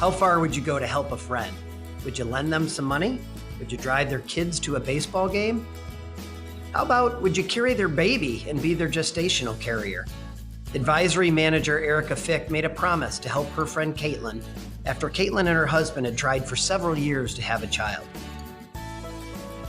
How far would you go to help a friend? Would you lend them some money? Would you drive their kids to a baseball game? How about would you carry their baby and be their gestational carrier? Advisory manager Erica Fick made a promise to help her friend Katelin after Katelin and her husband had tried for several years to have a child.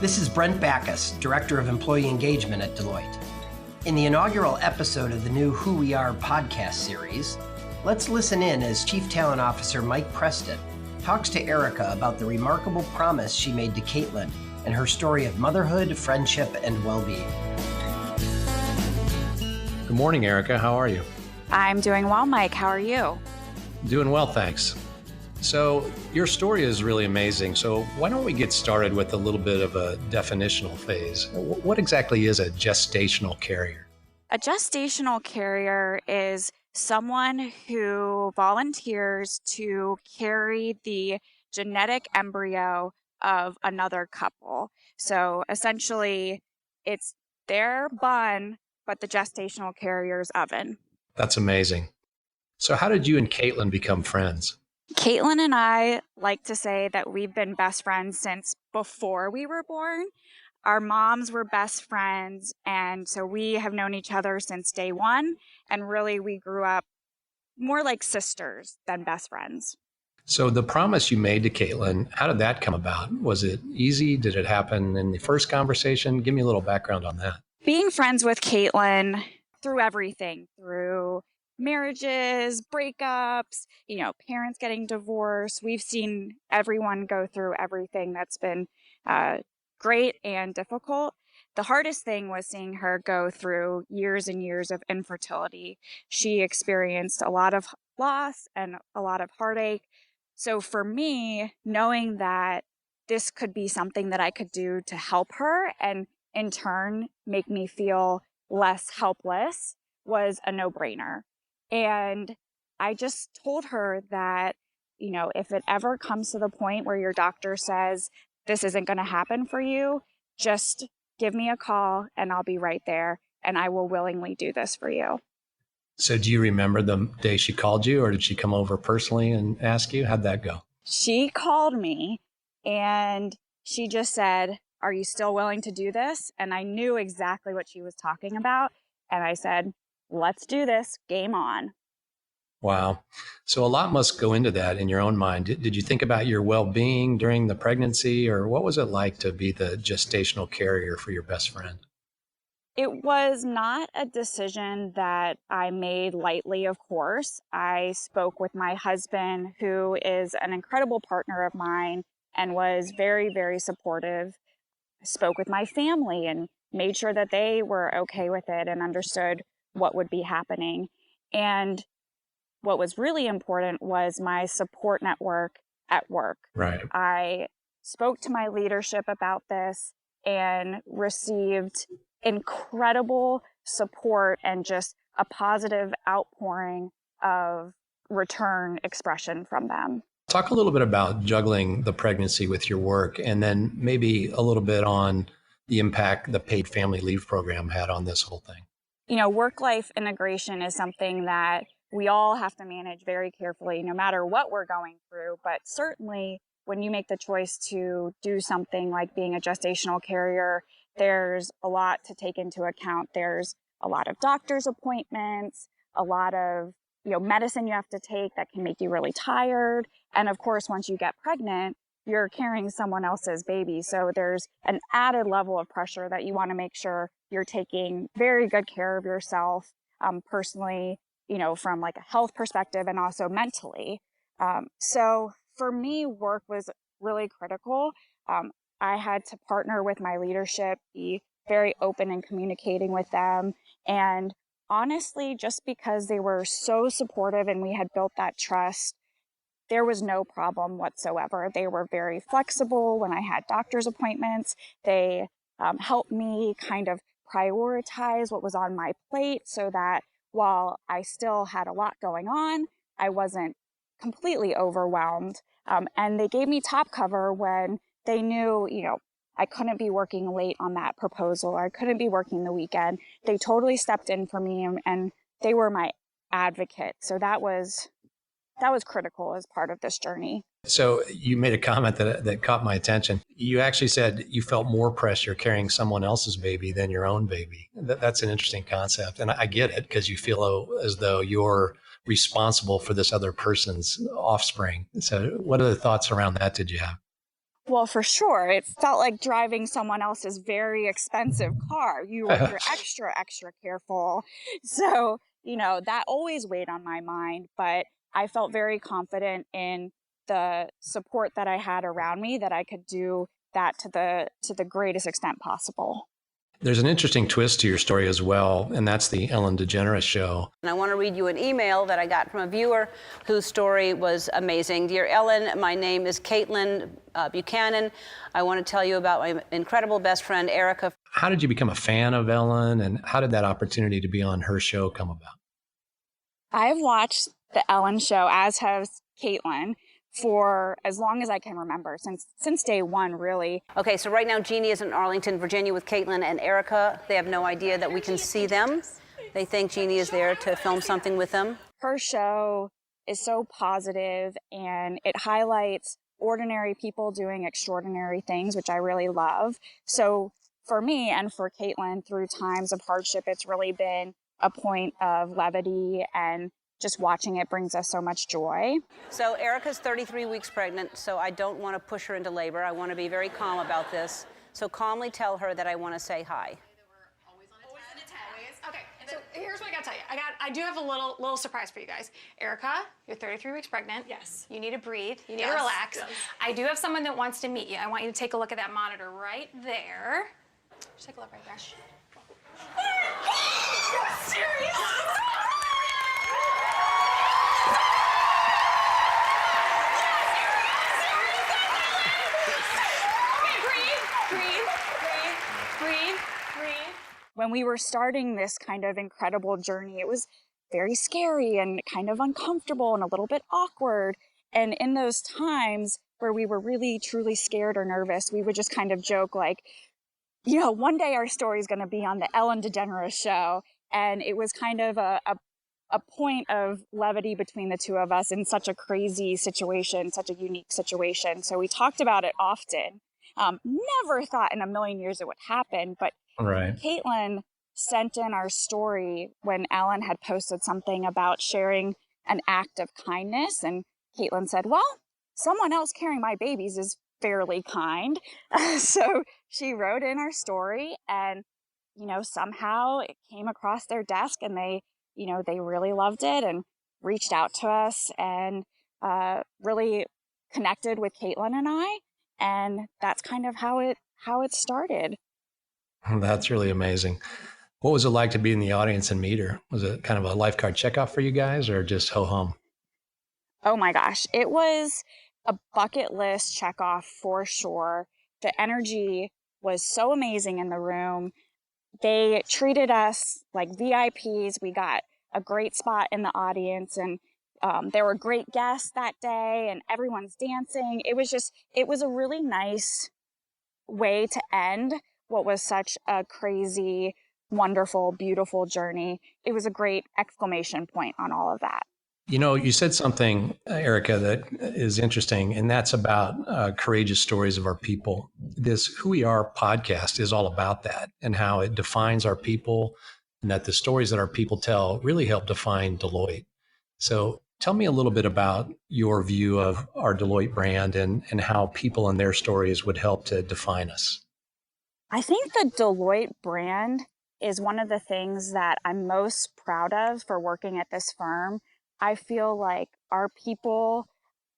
This is Brent Backus, Director of Employee Engagement at Deloitte. In the inaugural episode of the new Who We Are podcast series, let's listen in as Chief Talent Officer Mike Preston talks to Erica about the remarkable promise she made to Katelin and her story of motherhood, friendship, and well-being. Good morning, Erica. How are you? I'm doing well, Mike. How are you? Doing well, thanks. So your story is really amazing. So why don't we get started with a little bit of a definitional phase? What exactly is a gestational carrier? A gestational carrier is someone who volunteers to carry the genetic embryo of another couple. So essentially, it's their bun, but the gestational carrier's oven. That's amazing. So how did you and Katelin become friends? Katelin and I like to say that we've been best friends since before we were born. Our moms were best friends, and so we have known each other since day one, and really we grew up more like sisters than best friends. So the promise you made to Katelin, how did that come about? Was it easy? Did it happen in the first conversation? Give me a little background on that. Being friends with Katelin through everything, through marriages, breakups, parents getting divorced. We've seen everyone go through everything that's been great and difficult. The hardest thing was seeing her go through years and years of infertility. She experienced a lot of loss and a lot of heartache. So for me, knowing that this could be something that I could do to help her and in turn make me feel less helpless was a no-brainer. And I just told her that, if it ever comes to the point where your doctor says this isn't going to happen for you, just give me a call and I'll be right there and I will willingly do this for you. So do you remember the day she called you, or did she come over personally and ask you? How'd that go? She called me and she just said, "Are you still willing to do this?" And I knew exactly what she was talking about. And I said, "Let's do this. Game on." Wow. So a lot must go into that in your own mind. Did you think about your well-being during the pregnancy, or what was it like to be the gestational carrier for your best friend? It was not a decision that I made lightly, of course. I spoke with my husband, who is an incredible partner of mine and was very, very supportive. I spoke with my family and made sure that they were okay with it and understood what would be happening. And what was really important was my support network at work. Right. I spoke to my leadership about this and received incredible support and just a positive outpouring of return expression from them. Talk a little bit about juggling the pregnancy with your work, and then maybe a little bit on the impact the paid family leave program had on this whole thing. Work-life integration is something that we all have to manage very carefully, no matter what we're going through. But certainly when you make the choice to do something like being a gestational carrier, there's a lot to take into account. There's a lot of doctor's appointments, a lot of medicine you have to take that can make you really tired. And of course, once you get pregnant, you're carrying someone else's baby. So there's an added level of pressure that you want to make sure you're taking very good care of yourself personally, from like a health perspective and also mentally. So for me, work was really critical. I had to partner with my leadership, be very open in communicating with them. And honestly, just because they were so supportive and we had built that trust, there was no problem whatsoever. They were very flexible when I had doctor's appointments. They helped me kind of prioritize what was on my plate so that while I still had a lot going on, I wasn't completely overwhelmed. And they gave me top cover when they knew, I couldn't be working late on that proposal, or I couldn't be working the weekend. They totally stepped in for me and they were my advocate. So that was that was critical as part of this journey. So you made a comment that caught my attention. You actually said you felt more pressure carrying someone else's baby than your own baby. That's an interesting concept. And I get it, because you feel as though you're responsible for this other person's offspring. So what other thoughts around that did you have? Well, for sure. It felt like driving someone else's very expensive car. You're extra careful. So, that always weighed on my mind, but I felt very confident in the support that I had around me, that I could do that to the greatest extent possible. There's an interesting twist to your story as well, and that's the Ellen DeGeneres show. And I want to read you an email that I got from a viewer whose story was amazing. Dear Ellen, my name is Katelin Buchanan. I want to tell you about my incredible best friend, Erica. How did you become a fan of Ellen, and how did that opportunity to be on her show come about? I've watched the Ellen show, as has Katelin, for as long as I can remember, since day one, really. Okay, so right now Jeannie is in Arlington, Virginia with Katelin and Erica. They have no idea that we can see them. They think Jeannie is there to film something with them. Her show is so positive, and it highlights ordinary people doing extraordinary things, which I really love. So for me and for Katelin, through times of hardship, it's really been a point of levity, and just watching it brings us so much joy. So Erica's 33 weeks pregnant, so I don't want to push her into labor. I want to be very calm about this. So calmly tell her that I want to say hi. Always on a 10. Okay, so here's what I gotta tell you. I do have a little surprise for you guys. Erica, you're 33 weeks pregnant. Yes. You need to breathe. You need to relax. Yes. I do have someone that wants to meet you. I want you to take a look at that monitor right there. Just take a look right there. Serious? Breathe. When we were starting this kind of incredible journey, it was very scary and kind of uncomfortable and a little bit awkward. And in those times where we were really, truly scared or nervous, we would just kind of joke like, one day our story is going to be on the Ellen DeGeneres show. And it was kind of a point of levity between the two of us in such a crazy situation, such a unique situation. So we talked about it often. Never thought in a million years it would happen, but Right. Katelin sent in our story when Ellen had posted something about sharing an act of kindness, and Katelin said, well, someone else carrying my babies is fairly kind. So she wrote in our story, and somehow it came across their desk, and they really loved it and reached out to us and really connected with Katelin and I. And that's kind of how it started. That's really amazing. What was it like to be in the audience and meet her? Was it kind of a lifeguard checkoff for you guys, or just ho-hum? Oh my gosh, it was a bucket list checkoff for sure. The energy was so amazing in the room. They treated us like VIPs. We got a great spot in the audience, and there were great guests that day, and everyone's dancing. It was a really nice way to end what was such a crazy, wonderful, beautiful journey. It was a great exclamation point on all of that. You said something, Erica, that is interesting, and that's about courageous stories of our people. This Who We Are podcast is all about that, and how it defines our people, and that the stories that our people tell really help define Deloitte. So tell me a little bit about your view of our Deloitte brand and how people and their stories would help to define us. I think the Deloitte brand is one of the things that I'm most proud of for working at this firm. I feel like our people,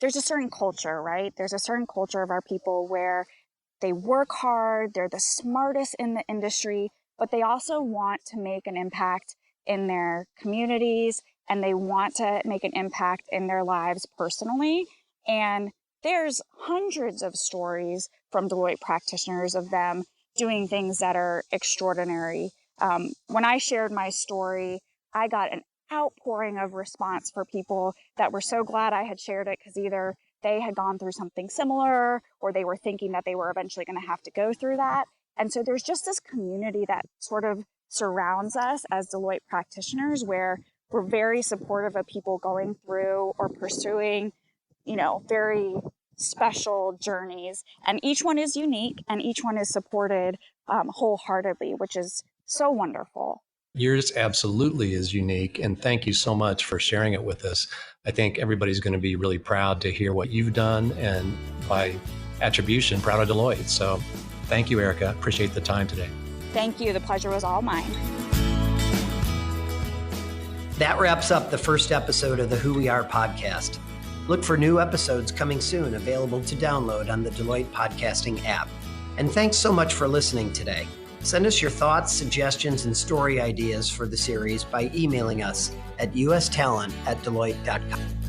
there's a certain culture, right? There's a certain culture of our people where they work hard, they're the smartest in the industry, but they also want to make an impact in their communities, and they want to make an impact in their lives personally. And there's hundreds of stories from Deloitte practitioners of them doing things that are extraordinary. When I shared my story, I got an outpouring of response for people that were so glad I had shared it, because either they had gone through something similar or they were thinking that they were eventually going to have to go through that. And so there's just this community that sort of surrounds us as Deloitte practitioners, where We're very supportive of people going through or pursuing, very special journeys. And each one is unique and each one is supported wholeheartedly, which is so wonderful. Yours absolutely is unique. And thank you so much for sharing it with us. I think everybody's going to be really proud to hear what you've done and by attribution, proud of Deloitte. So thank you, Erica. Appreciate the time today. Thank you. The pleasure was all mine. That wraps up the first episode of the Who We Are podcast. Look for new episodes coming soon, available to download on the Deloitte podcasting app. And thanks so much for listening today. Send us your thoughts, suggestions, and story ideas for the series by emailing us at ustalent@deloitte.com.